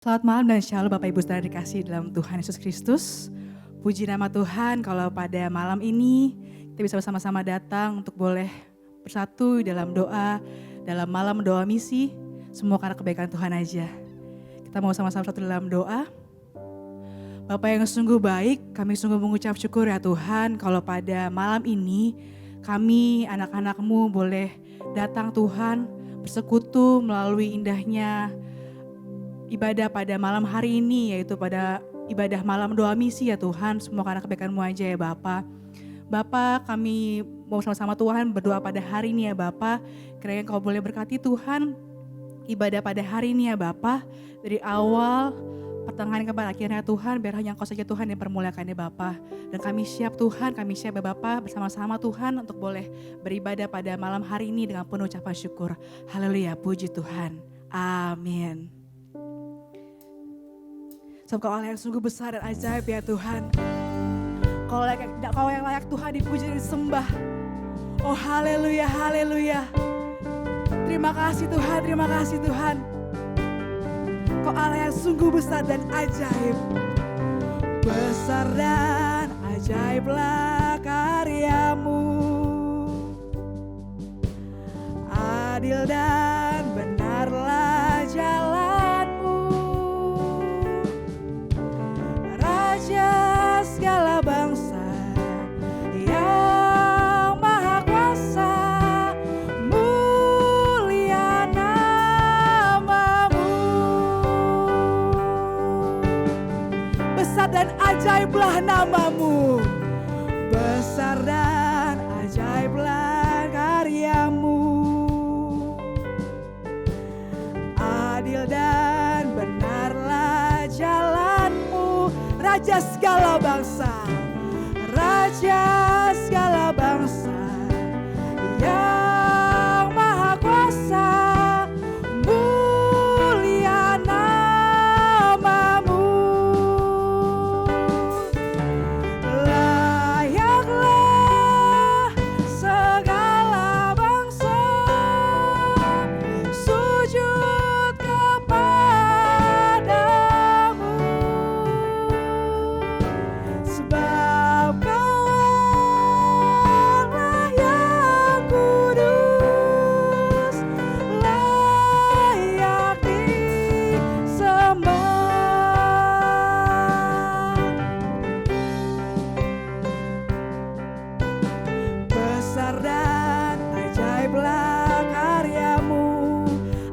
Selamat malam dan shalom Bapak Ibu Saudara dikasih dalam Tuhan Yesus Kristus. Puji nama Tuhan kalau pada malam ini kita bisa bersama-sama datang untuk boleh bersatu dalam doa, dalam malam doa misi. Semua karena kebaikan Tuhan aja. Kita mau sama-sama bersatu dalam doa. Bapak yang sungguh baik, kami sungguh mengucap syukur ya Tuhan kalau pada malam ini kami anak-anak-Mu boleh datang Tuhan bersekutu melalui indahnya ibadah pada malam hari ini, yaitu pada ibadah malam doa misi ya Tuhan, semua karena kebaikan-Mu aja ya Bapa. Bapa, kami mau sama-sama Tuhan berdoa pada hari ini ya Bapa, kiranya Kau boleh berkati Tuhan ibadah pada hari ini ya Bapa, dari awal pertengahan kepada akhirnya Tuhan, biar hanya Engkau saja Tuhan yang permuliakan ya Bapa. Dan kami siap Tuhan, kami siap ya Bapa bersama-sama Tuhan untuk boleh beribadah pada malam hari ini dengan penuh ucapan syukur. Haleluya, puji Tuhan. Amin. Sebab Kau Allah yang sungguh besar dan ajaib ya Tuhan. Kau yang layak Tuhan dipuji dan disembah. Oh haleluya, haleluya. Terima kasih Tuhan, terima kasih Tuhan. Kau Allah yang sungguh besar dan ajaib. Besar dan ajaiblah karya-Mu. Adil dan benarlah jalan-Mu. Raja segala bangsa yang maha kuasa, mulia nama-Mu. Besar dan ajaiblah nama-Mu. Besar dan ajaiblah karya-Mu. Adil dan benarlah jalan-Mu. Raja segala bangsa, Raja segala bangsa yang maha kuasa, mulia nama-Mu. Layaklah segala bangsa sujud kepadamu, sebab Kau Allah yang kudus, layak disembah. Besar dan ajaiblah karya-Mu,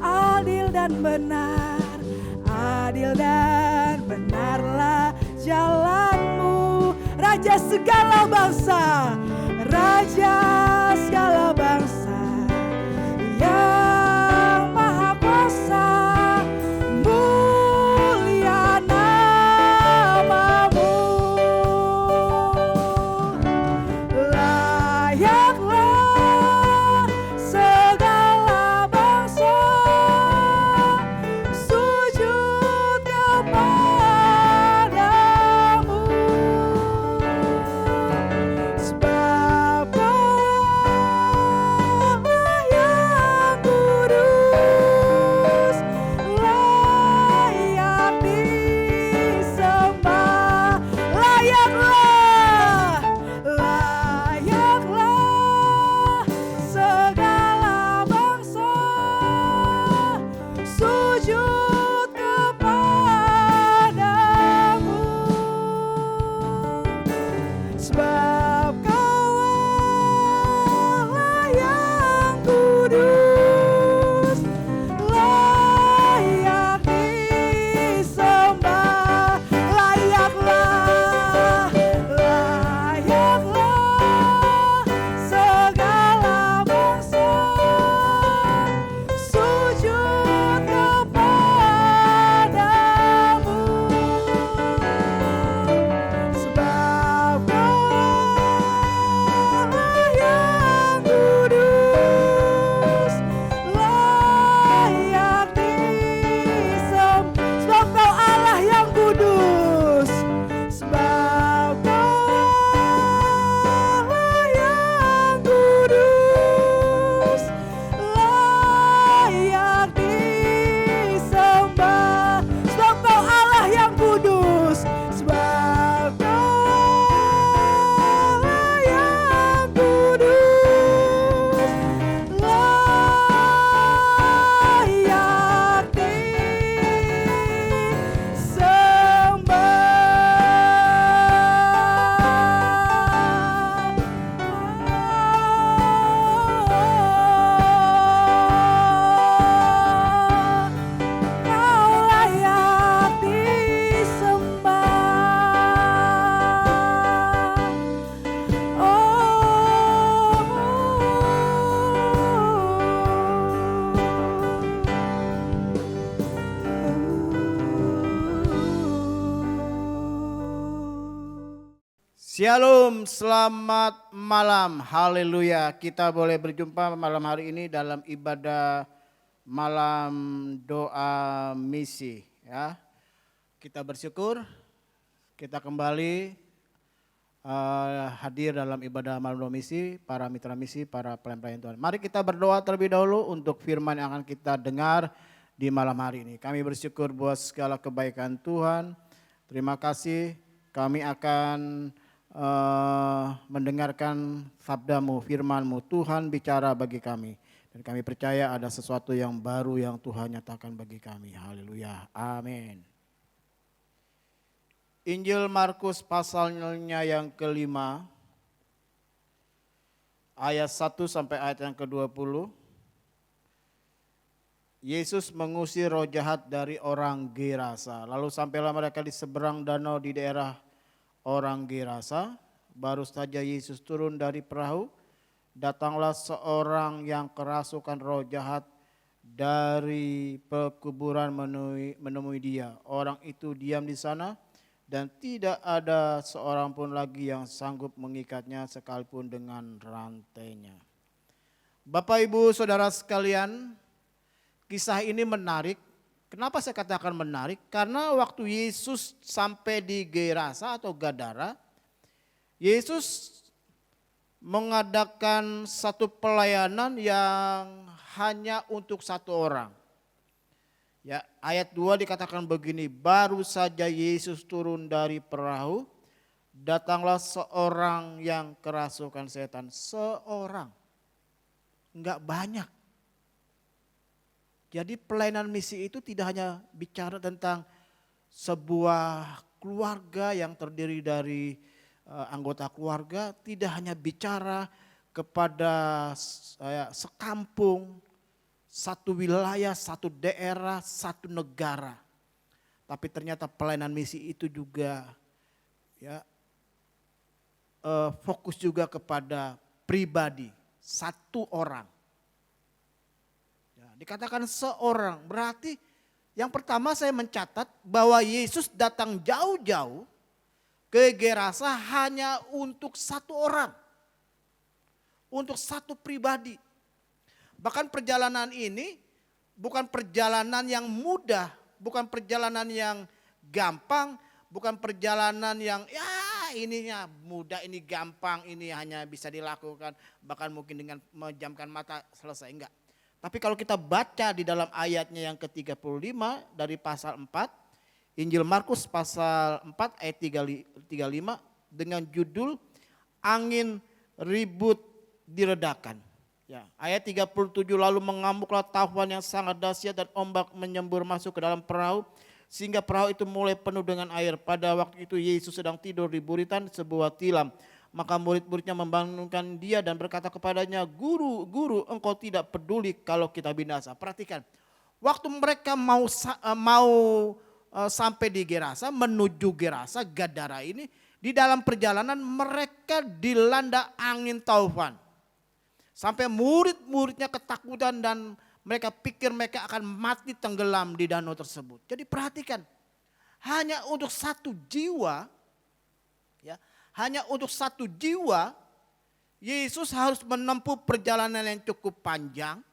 adil dan benar, adil dan benarlah jalan-Mu. Raja segala bangsa, Raja segala bangsa yang maha kuasa, mulia nama-Mu. Layaklah segala bangsa sujud kepadamu, sebab Kau Shalom, selamat malam, haleluya. Kita boleh berjumpa malam hari ini dalam ibadah malam doa misi. Ya, kita bersyukur, kita kembali hadir dalam ibadah malam doa misi, para mitra misi, para pelayan-pelayan Tuhan. Mari kita berdoa terlebih dahulu untuk firman yang akan kita dengar di malam hari ini. Kami bersyukur buat segala kebaikan Tuhan. Terima kasih, kami akan mendengarkan sabdamu, firmanmu. Tuhan bicara bagi kami. Dan kami percaya ada sesuatu yang baru yang Tuhan nyatakan bagi kami. Haleluya. Amin. Injil Markus pasalnya yang kelima. Ayat 1 sampai ayat yang ke-20. Yesus mengusir roh jahat dari orang Gerasa. Lalu sampailah mereka di seberang danau di daerah orang Gerasa. Baru saja Yesus turun dari perahu, datanglah seorang yang kerasukan roh jahat dari pekuburan menemui dia. Orang itu diam di sana dan tidak ada seorang pun lagi yang sanggup mengikatnya sekalipun dengan rantainya. Bapak, Ibu, Saudara sekalian, kisah ini menarik. Kenapa saya katakan menarik? Karena waktu Yesus sampai di Gerasa atau Gadara, Yesus mengadakan satu pelayanan yang hanya untuk satu orang. Ya, ayat 2 dikatakan begini, baru saja Yesus turun dari perahu, datanglah seorang yang kerasukan setan. Seorang, enggak banyak. Jadi pelayanan misi itu tidak hanya bicara tentang sebuah keluarga yang terdiri dari anggota keluarga, tidak hanya bicara kepada sekampung, satu wilayah, satu daerah, satu negara. Tapi ternyata pelayanan misi itu juga fokus juga kepada pribadi, satu orang. Dikatakan seorang, berarti yang pertama saya mencatat bahwa Yesus datang jauh-jauh ke Gerasa hanya untuk satu orang. Untuk satu pribadi. Bahkan perjalanan ini bukan perjalanan yang mudah, bukan perjalanan yang gampang, bukan perjalanan yang ininya mudah, ini gampang, ini hanya bisa dilakukan, bahkan mungkin dengan memejamkan mata selesai, enggak. Tapi kalau kita baca di dalam ayatnya yang ke-35 dari pasal 4, Injil Markus pasal 4 ayat 35 dengan judul angin ribut diredakan. Ya, ayat 37, lalu mengamuklah taufan yang sangat dahsyat dan ombak menyembur masuk ke dalam perahu sehingga perahu itu mulai penuh dengan air. Pada waktu itu Yesus sedang tidur di buritan sebuah tilam. Maka murid-muridnya membangunkan dia dan berkata kepadanya, Guru, Guru, engkau tidak peduli kalau kita binasa. Perhatikan, waktu mereka mau sampai di Gerasa, menuju Gerasa, Gadara ini, di dalam perjalanan mereka dilanda angin taufan. Sampai murid-muridnya ketakutan dan mereka pikir mereka akan mati tenggelam di danau tersebut. Jadi perhatikan, hanya untuk satu jiwa, hanya untuk satu jiwa, Yesus harus menempuh perjalanan yang cukup panjang,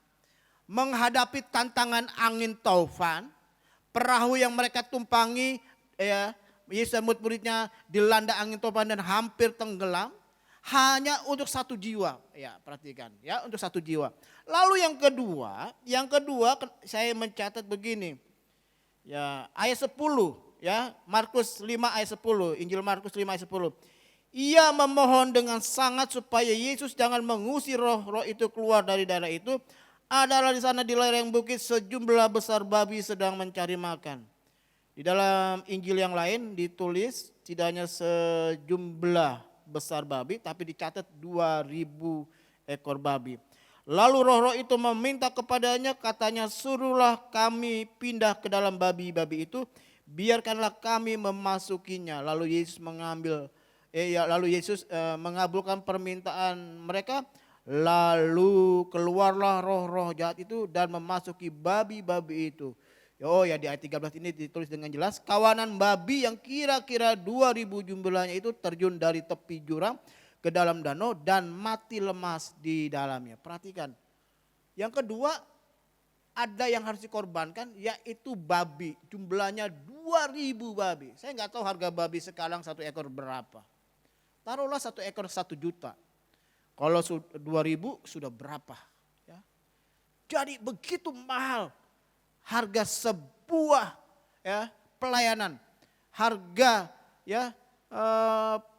menghadapi tantangan angin taufan, perahu yang mereka tumpangi, Yesus dan murid-muridnya dilanda angin taufan dan hampir tenggelam, hanya untuk satu jiwa. Ya, perhatikan, ya, untuk satu jiwa. Lalu yang kedua saya mencatat begini, ya, ayat 10, ya, Markus 5 ayat 10, Injil Markus 5 ayat 10. Ia memohon dengan sangat supaya Yesus jangan mengusir roh-roh itu keluar dari daerah itu. Adalah di sana di lereng bukit sejumlah besar babi sedang mencari makan. Di dalam Injil yang lain ditulis tidak hanya sejumlah besar babi, tapi dicatat 2000 ekor babi. Lalu roh-roh itu meminta kepadanya, katanya, suruhlah kami pindah ke dalam babi-babi itu, biarkanlah kami memasukinya. Lalu Yesus mengabulkan permintaan mereka. Lalu keluarlah roh-roh jahat itu dan memasuki babi-babi itu. Oh ya, di ayat 13 ini ditulis dengan jelas, kawanan babi yang kira-kira 2000 jumlahnya itu terjun dari tepi jurang ke dalam danau dan mati lemas di dalamnya. Perhatikan. Yang kedua, ada yang harus dikorbankan, yaitu babi. Jumlahnya 2000 babi. Saya nggak tahu harga babi sekarang satu ekor berapa. Taruhlah satu ekor 1 juta. Kalau 2000 sudah berapa? Ya. Jadi begitu mahal harga sebuah pelayanan. Harga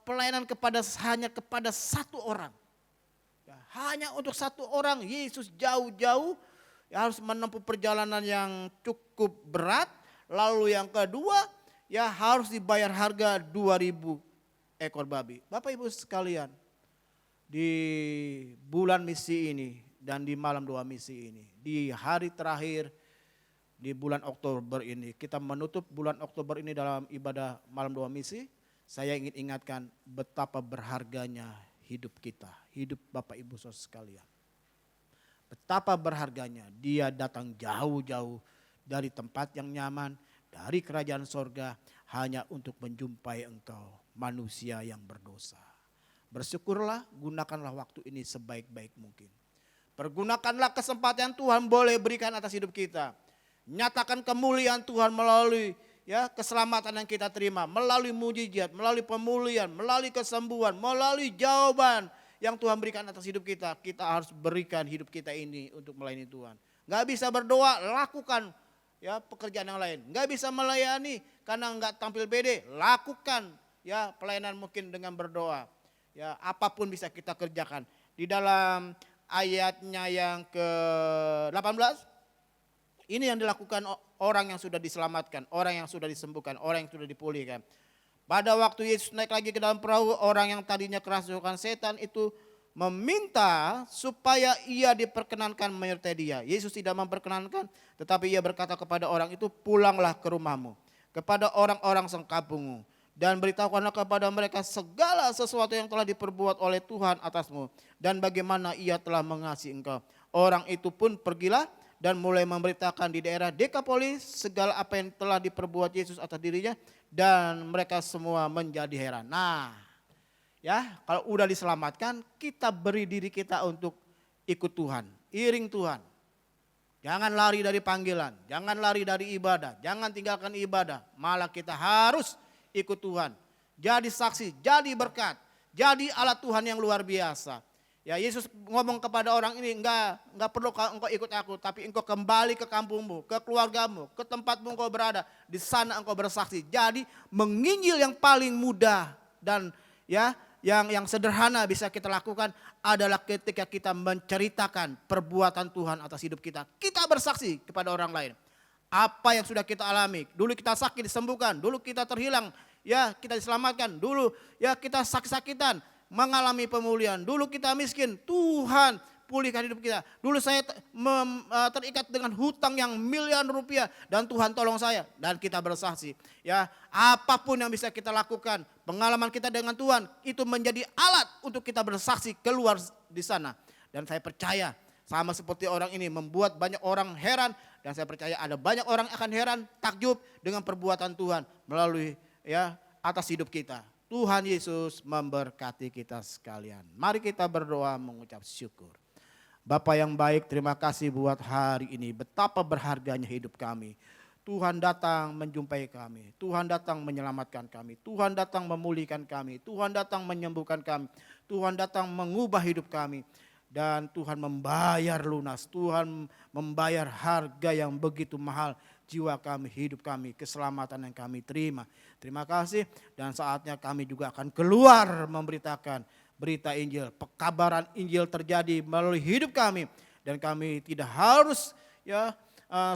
pelayanan hanya kepada satu orang. Ya, hanya untuk satu orang Yesus jauh-jauh harus menempuh perjalanan yang cukup berat. Lalu yang kedua harus dibayar harga 2000 ekor babi. Bapak Ibu sekalian, di bulan misi ini dan di malam doa misi ini, di hari terakhir di bulan Oktober ini, kita menutup bulan Oktober ini dalam ibadah malam doa misi. Saya ingin ingatkan betapa berharganya hidup kita, hidup Bapak Ibu Saudara sekalian. Betapa berharganya dia datang jauh-jauh dari tempat yang nyaman, dari kerajaan sorga hanya untuk menjumpai engkau manusia yang berdosa. Bersyukurlah, gunakanlah waktu ini sebaik-baik mungkin. Pergunakanlah kesempatan Tuhan boleh berikan atas hidup kita. Nyatakan kemuliaan Tuhan melalui keselamatan yang kita terima, melalui mujizat, melalui pemulihan, melalui kesembuhan, melalui jawaban yang Tuhan berikan atas hidup kita. Kita harus berikan hidup kita ini untuk melayani Tuhan. Gak bisa berdoa, lakukan pekerjaan yang lain. Gak bisa melayani karena gak tampil pede, lakukan pelayanan mungkin dengan berdoa. Apapun bisa kita kerjakan. Di dalam ayatnya yang ke-18, ini yang dilakukan orang yang sudah diselamatkan, orang yang sudah disembuhkan, orang yang sudah dipulihkan. Pada waktu Yesus naik lagi ke dalam perahu, orang yang tadinya kerasukan setan itu meminta supaya ia diperkenankan menyertai dia. Yesus tidak memperkenankan, tetapi ia berkata kepada orang itu, pulanglah ke rumahmu, kepada orang-orang sekampungmu, dan beritahukanlah kepada mereka segala sesuatu yang telah diperbuat oleh Tuhan atasmu, dan bagaimana ia telah mengasihi engkau. Orang itu pun pergilah dan mulai memberitakan di daerah Dekapolis segala apa yang telah diperbuat Yesus atas dirinya, dan mereka semua menjadi heran. Nah, kalau udah diselamatkan, kita beri diri kita untuk ikut Tuhan, iring Tuhan. Jangan lari dari panggilan, jangan lari dari ibadah, jangan tinggalkan ibadah, malah kita harus ikut Tuhan. Jadi saksi, jadi berkat, jadi alat Tuhan yang luar biasa. Yesus ngomong kepada orang ini, enggak perlu engkau ikut aku, tapi engkau kembali ke kampungmu, ke keluargamu, ke tempatmu engkau berada. Di sana engkau bersaksi. Jadi menginjil yang paling mudah dan yang sederhana bisa kita lakukan adalah ketika kita menceritakan perbuatan Tuhan atas hidup kita. Kita bersaksi kepada orang lain. Apa yang sudah kita alami. Dulu kita sakit disembuhkan, dulu kita terhilang, kita diselamatkan, dulu kita sakit-sakitan, mengalami pemulihan. Dulu kita miskin, Tuhan pulihkan hidup kita. Dulu saya terikat dengan hutang yang miliaran rupiah dan Tuhan tolong saya, dan kita bersaksi. Apapun yang bisa kita lakukan, pengalaman kita dengan Tuhan itu menjadi alat untuk kita bersaksi keluar di sana. Dan saya percaya sama seperti orang ini membuat banyak orang heran, dan saya percaya ada banyak orang akan heran, takjub dengan perbuatan Tuhan melalui atas hidup kita. Tuhan Yesus memberkati kita sekalian. Mari kita berdoa mengucap syukur. Bapa yang baik, terima kasih buat hari ini. Betapa berharganya hidup kami. Tuhan datang menjumpai kami. Tuhan datang menyelamatkan kami. Tuhan datang memulihkan kami. Tuhan datang menyembuhkan kami. Tuhan datang mengubah hidup kami. Dan Tuhan membayar lunas. Tuhan membayar harga yang begitu mahal. Jiwa kami, hidup kami, keselamatan yang kami terima. Terima kasih, dan saatnya kami juga akan keluar memberitakan berita Injil. Pekabaran Injil terjadi melalui hidup kami, dan kami tidak harus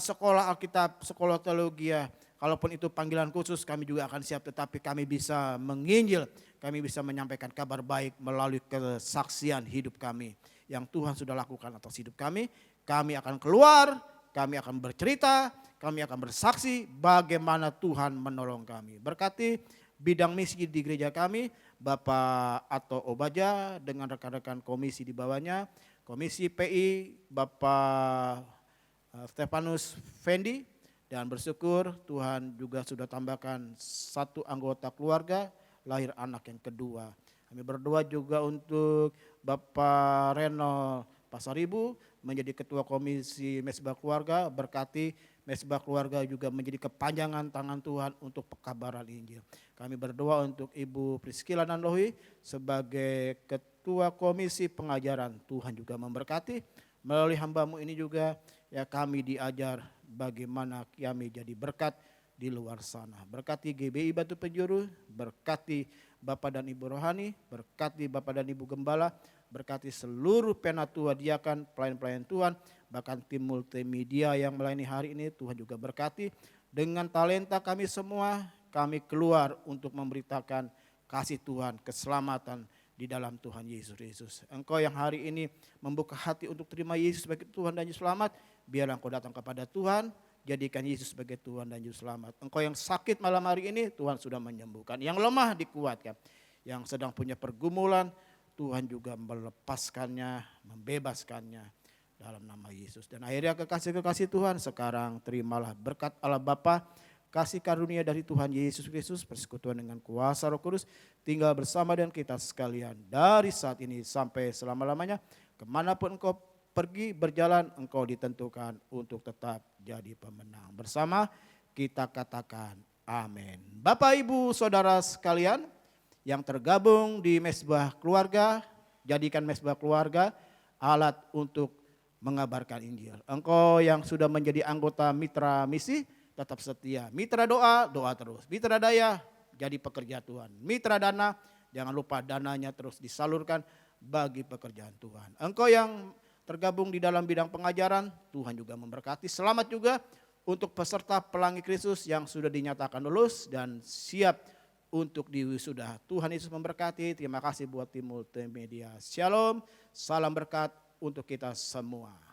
sekolah Alkitab, sekolah teologi. Kalaupun itu panggilan khusus, kami juga akan siap, tetapi kami bisa menginjil, kami bisa menyampaikan kabar baik melalui kesaksian hidup kami yang Tuhan sudah lakukan atas hidup kami. Kami akan keluar, kami akan bercerita, kami akan bersaksi bagaimana Tuhan menolong kami. Berkati bidang misi di gereja kami, Bapak Ato Obaja dengan rekan-rekan komisi di bawahnya, komisi PI Bapak Stefanus Fendi, Dan bersyukur Tuhan juga sudah tambahkan satu anggota keluarga, lahir anak yang kedua. Kami berdoa juga untuk Bapak Reno Pasaribu menjadi ketua komisi Mesbah Keluarga, berkati Mesbah Keluarga juga menjadi kepanjangan tangan Tuhan untuk pekabaran Injil. Kami berdoa untuk Ibu Priscilla Nandohi sebagai ketua komisi pengajaran, Tuhan juga memberkati. Melalui hambamu ini juga ya kami diajar bagaimana kami jadi berkat di luar sana. Berkati GBI Batu Penjuru, berkati Bapak dan Ibu Rohani, berkati Bapak dan Ibu Gembala, berkati seluruh penatua diakan, pelayan-pelayan Tuhan, bahkan tim multimedia yang melayani hari ini Tuhan juga berkati. Dengan talenta kami semua, kami keluar untuk memberitakan kasih Tuhan, keselamatan di dalam Tuhan Yesus Kristus. Engkau yang hari ini membuka hati untuk terima Yesus sebagai Tuhan dan Juru Selamat, biarlah engkau datang kepada Tuhan, jadikan Yesus sebagai Tuhan dan Juru Selamat. Engkau yang sakit malam hari ini, Tuhan sudah menyembuhkan. Yang lemah dikuatkan. Yang sedang punya pergumulan, Tuhan juga melepaskannya, membebaskannya dalam nama Yesus. Dan akhirnya kekasih-kekasih Tuhan, sekarang terimalah berkat Allah Bapa, kasih karunia dari Tuhan Yesus Kristus, persekutuan dengan kuasa Roh Kudus, tinggal bersama dengan kita sekalian dari saat ini sampai selama-lamanya. Kemanapun engkau pergi berjalan, engkau ditentukan untuk tetap jadi pemenang. Bersama kita katakan amin. Bapak Ibu Saudara sekalian yang tergabung di Mesbah Keluarga, jadikan Mesbah Keluarga alat untuk mengabarkan Injil. Engkau yang sudah menjadi anggota mitra misi, tetap setia. Mitra doa, doa terus. Mitra daya, jadi pekerja Tuhan. Mitra dana, jangan lupa dananya terus disalurkan bagi pekerjaan Tuhan. Engkau yang tergabung di dalam bidang pengajaran, Tuhan juga memberkati. Selamat juga untuk peserta Pelangi Kristus yang sudah dinyatakan lulus dan siap untuk diwisuda. Tuhan Yesus memberkati. Terima kasih buat tim multimedia. Shalom, salam berkat untuk kita semua.